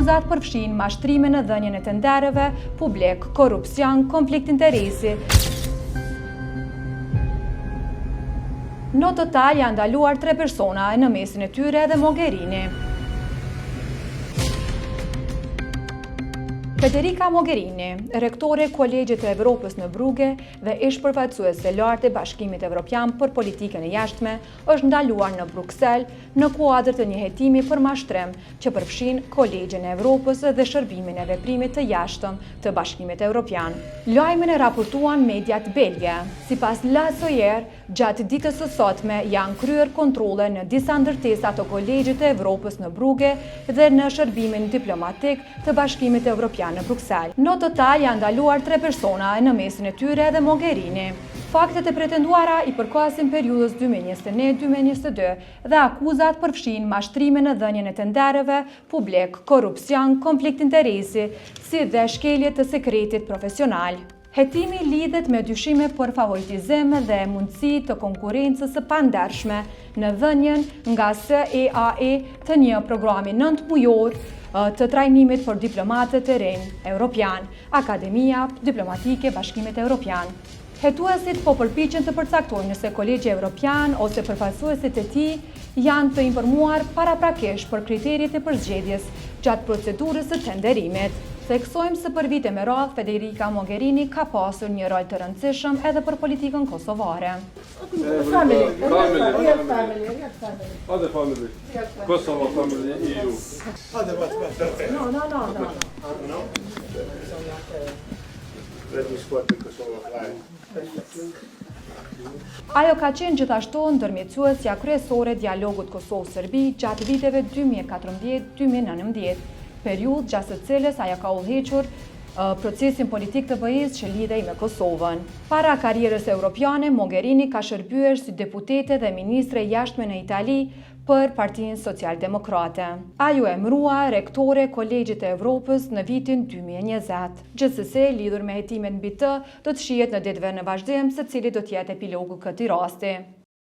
akuzat përfshin mashtrime në dhënien e tendereve publik, korrupsion, konflikt interesi. Në total janë ndaluar 3 persona, në mesin e tyre edhe Mogherini. Federica Mogherini, rektore e Kolegjit të Evropës në Brugge dhe ish përfaqësuese lartë e Bashkimit Evropian për politikën e jashtme, është ndaluar në Bruksel në kuadër të një hetimi për mashtrim që përfshin Kolegjin e Evropës dhe shërbimin e veprimit të jashtëm të Bashkimit Evropian. Lajmin e raportuan mediat belge. Sipas l'ASOER, gjatë ditës së sotme janë kryer kontrolle në disa ndërtesa të Kolegjit të Evropës në Brugge dhe në shërbimin diplomatik të Bashkimit Evropian në Bruksel. Në total janë ndaluar 3 persona, në mesin e tyre edhe Mogherini. Faktet e pretenduara i përkasin periudhës 2021-2022 dhe akuzat përfshin mashtrime në dhënien e tendereve publik, korrupsion, konflikt interesi, si dhe shkelje të sekretit profesional. Hetimi lidhet me dyshime për favoritizim dhe mundësi të konkurrencës së pandershme në dhënien nga SEAE të një programi 9 mujor të trajnimit për diplomatët e rinj Evropian, Akademia Diplomatike Bashkimit Evropian. Hetuesit po përpiqen të përcaktojnë nëse Kolegji Evropian ose përfaqësuesit e tij janë të informuar paraprakisht për kriteret e përzgjedhjes gjatë procedurës së tenderimit. Theksojmë se për vite me radhë Federica Mogherini ka pasur një rol të rëndësishëm edhe për politikën kosovare. Other family. Kosovo family, EU. No. Let me squat the Kosovo flag. Ajo ka qenë gjithashtu ndërmjetësuesja kryesore dialogut Kosovë-Serbi gjatë viteve 2014-2019, periudhë gjatë së cilës ajo ka udhëhequr procesin politik të BE-s që lidhej me Kosovën. Para karrierës europiane, Mogherini ka shërbyer si deputete dhe ministre e jashtme në Itali për Partinë Socialdemokrate. Ajo emërua rektore Kolegjit të Evropës në vitin 2020. Gjithsesi, lidhur me hetimet mbi të, do të shihet në ditëve në vazhdim se cili do të jetë epilogu këtij rasti.